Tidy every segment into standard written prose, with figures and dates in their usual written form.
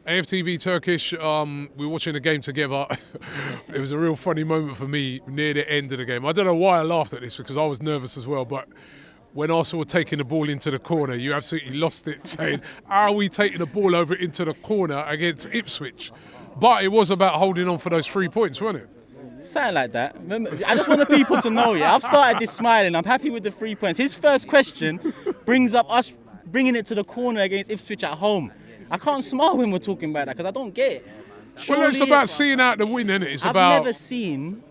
AFTV Turkish, we were watching the game together. It was a real funny moment for me near the end of the game. I don't know why I laughed at this because I was nervous as well, but when Arsenal were taking the ball into the corner, you absolutely lost it, saying, how are we taking the ball over into the corner against Ipswich? But it was about holding on for those 3 points, wasn't it? Something like that. I just want the people to know, I've started this smiling. I'm happy with the 3 points. His first question brings up us bringing it to the corner against Ipswich at home. I can't smile when we're talking about that because I don't get it. Well, it's about seeing out the win, isn't it? I've never seen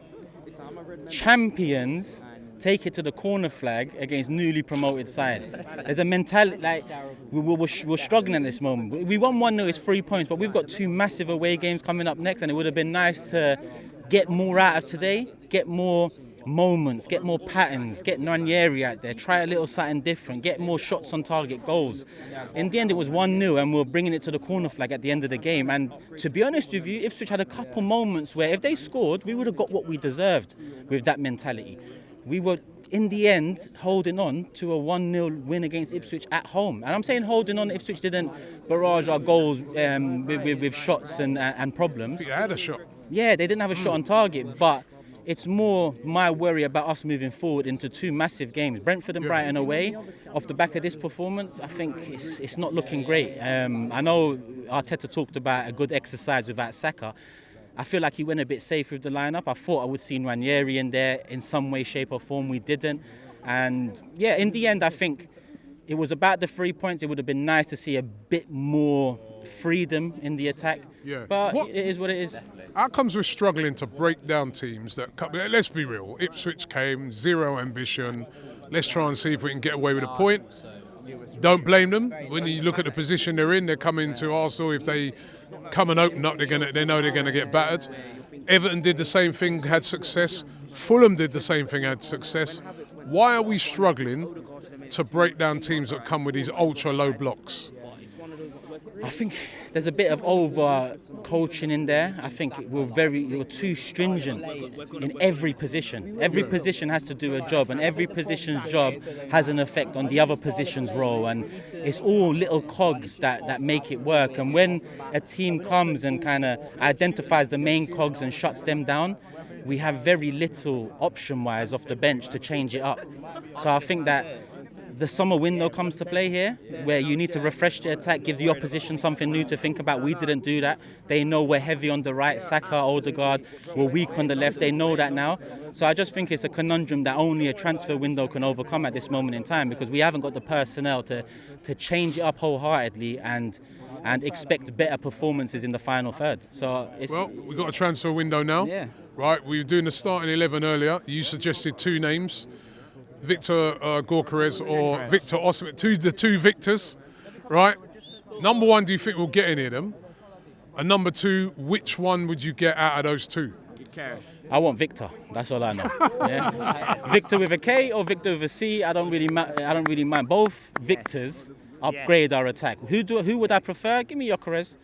champions take it to the corner flag against newly promoted sides. There's a mentality, like, we're struggling at this moment. We won 1-0, it's 3 points, but we've got 2 massive away games coming up next, and it would have been nice to get more out of today, get more moments, get more patterns, get Ranieri out there, try a little something different, get more shots on target, goals. In the end, it was 1-0 and we're bringing it to the corner flag at the end of the game. And to be honest with you, Ipswich had a couple moments where if they scored, we would have got what we deserved with that mentality. We were, in the end, holding on to a 1-0 win against Ipswich at home. And I'm saying holding on, Ipswich didn't barrage our goals with shots and problems. They had a shot. Yeah, they didn't have a shot on target, but it's more my worry about us moving forward into 2 massive games. Brentford and Brighton away. Off the back of this performance, I think it's not looking great. I know Arteta talked about a good exercise without Saka. I feel like he went a bit safe with the lineup. I thought I would see Ranieri in there in some way, shape or form. We didn't. And yeah, in the end, I think it was about the 3 points. It would have been nice to see a bit more freedom in the attack. Yeah. But it is what it is. How comes we're struggling to break down teams that, let's be real, Ipswich came, 0 ambition. Let's try and see if we can get away with a point. Don't blame them. When you look at the position they're in, they're coming to Arsenal. If they come and open up, they know they're going to get battered. Everton did the same thing, had success. Fulham did the same thing, had success. Why are we struggling to break down teams that come with these ultra low blocks? I think there's a bit of over coaching in there. I think we're too stringent in every position. Every position has to do a job, and every position's job has an effect on the other position's role. And it's all little cogs that make it work. And when a team comes and kind of identifies the main cogs and shuts them down, we have very little option-wise off the bench to change it up. So I think that the summer window comes to play here, where you need to refresh the attack, give the opposition something new to think about. We didn't do that. They know we're heavy on the right. Saka, Odegaard, we're weak on the left. They know that now. So I just think it's a conundrum that only a transfer window can overcome at this moment in time, because we haven't got the personnel to change it up wholeheartedly and expect better performances in the final third. So we've got a transfer window now. Yeah. Right, we were doing the starting 11 earlier. You suggested 2 names. Viktor Gyökeres or Viktor Osimhen, the two Victors, right? Number 1, do you think we'll get any of them? And number 2, which one would you get out of those 2? I want Viktor. That's all I know. Yeah? Viktor with a K or Viktor with a C. I don't really mind. Both Victors upgrade our attack. Who would I prefer? Give me Gyökeres.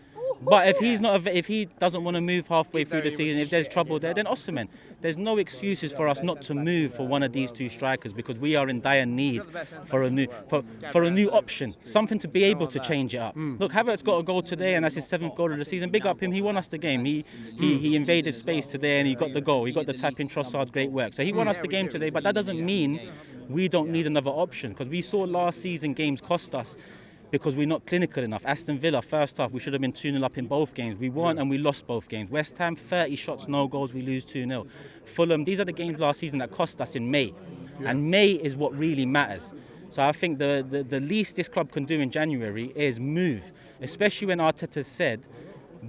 But if he doesn't want to move halfway through the season, if there's trouble there, then Osimhen. There's no excuses for us not to move for one of these 2 strikers, because we are in dire need for a new option, something to be able to change it up. Look, Havertz got a goal today, and that's his 7th goal of the season. Big up him. He won us the game. He invaded space today, and he got the goal. He got the tap in. Trossard, great work. So he won us the game today, but that doesn't mean we don't need another option, because we saw last season games cost us because we're not clinical enough. Aston Villa, first half, we should have been 2-0 up in both games. We won and we lost both games. West Ham, 30 shots, no goals, we lose 2-0. Fulham, these are the games last season that cost us in May. Yeah. And May is what really matters. So I think the least this club can do in January is move, especially when Arteta said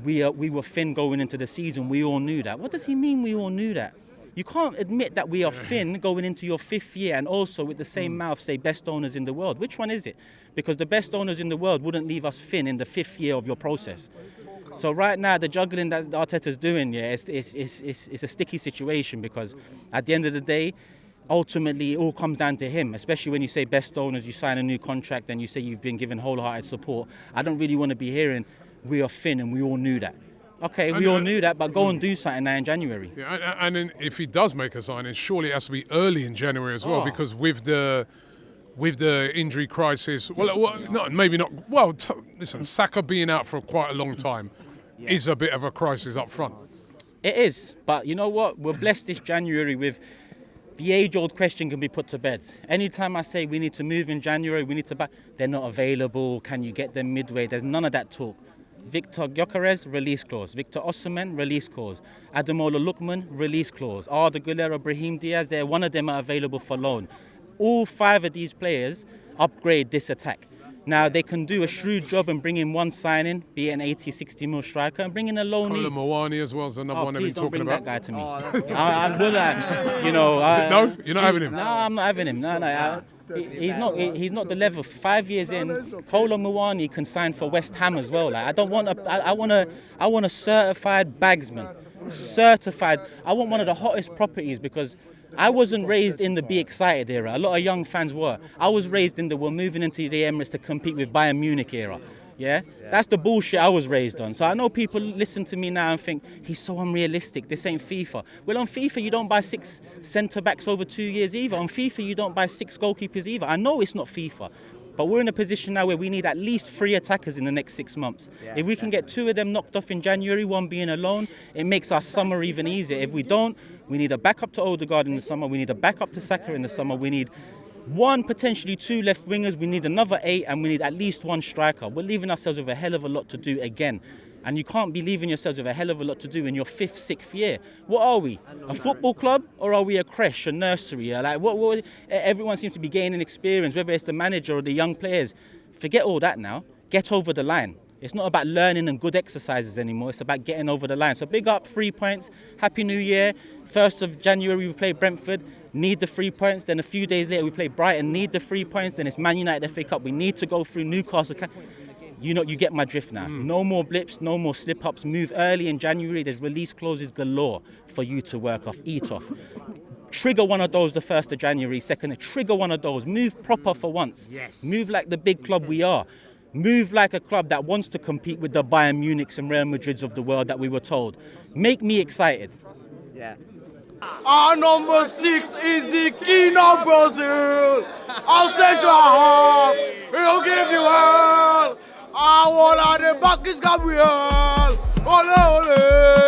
we were thin going into the season. We all knew that. What does he mean we all knew that? You can't admit that we are thin going into your 5th year and also with the same mouth say best owners in the world. Which one is it? Because the best owners in the world wouldn't leave us thin in the 5th year of your process. So right now, the juggling that Arteta's doing, it's a sticky situation, because at the end of the day, ultimately it all comes down to him, especially when you say best owners, you sign a new contract and you say you've been given wholehearted support. I don't really want to be hearing we are thin and we all knew that. Okay, we all knew that, but go and do something now in January. Yeah, and then if he does make a signing, surely it has to be early in January as well, because with the injury crisis, maybe not. Well, listen, Saka being out for quite a long time is a bit of a crisis up front. It is, but you know what? We're blessed this January with the age-old question can be put to bed. Anytime I say we need to move in January, we need to buy, they're not available. Can you get them midway? There's none of that talk. Viktor Gyökeres, release clause. Victor Osimhen, release clause. Ademola Lookman, release clause. Arda Güler, Brahim Diaz, one of them are available for loan. All 5 of these players upgrade this attack. Now, they can do a shrewd job and bring in one signing, be it an 80, 60 mil striker, and bring in a loanee. Colin Mawani as well is another one that we're talking about. Please don't bring that guy to me. I will, no, you're not having him. No, I'm not having him. No. He's not the level. 5 years in, Colin Mawani can sign for West Ham as well. Like, I want a certified bagsman. Certified. I want one of the hottest properties because I wasn't raised in the be excited era. A lot of young fans were. I was raised in the we're moving into the Emirates to compete with Bayern Munich era. Yeah? That's the bullshit I was raised on. So I know people listen to me now and think, he's so unrealistic. This ain't FIFA. Well, on FIFA, you don't buy 6 centre-backs over 2 years either. On FIFA, you don't buy 6 goalkeepers either. I know it's not FIFA. But we're in a position now where we need at least 3 attackers in the next 6 months. If we can get 2 of them knocked off in January, 1 being a loan, it makes our summer even easier. If we don't, we need a backup to Odegaard in the summer. We need a backup to Saka in the summer. We need 1, potentially 2 left wingers. We need another 8, and we need at least 1 striker. We're leaving ourselves with a hell of a lot to do again. And you can't be leaving yourselves with a hell of a lot to do in your 5th, 6th year. What are we? A football club, or are we a creche, a nursery? Like what? Everyone seems to be gaining experience, whether it's the manager or the young players. Forget all that now. Get over the line. It's not about learning and good exercises anymore. It's about getting over the line. So big up, 3 points. Happy New Year. 1st of January, we play Brentford. Need the 3 points. Then a few days later, we play Brighton. Need the 3 points. Then it's Man United FA Cup. We need to go through Newcastle. You get my drift now. No more blips, no more slip-ups. Move early in January. There's release clauses galore for you to work off, eat off. Trigger one of those the 1st of January, 2nd. Trigger one of those. Move proper for once. Yes. Move like the big club we are. Move like a club that wants to compete with the Bayern Munichs and Real Madrids of the world that we were told. Make me excited. Yeah. Our number 6 is the King of Brazil. Our central half. He'll give you hell. Our one at the back is Gabriel. Ole, ole.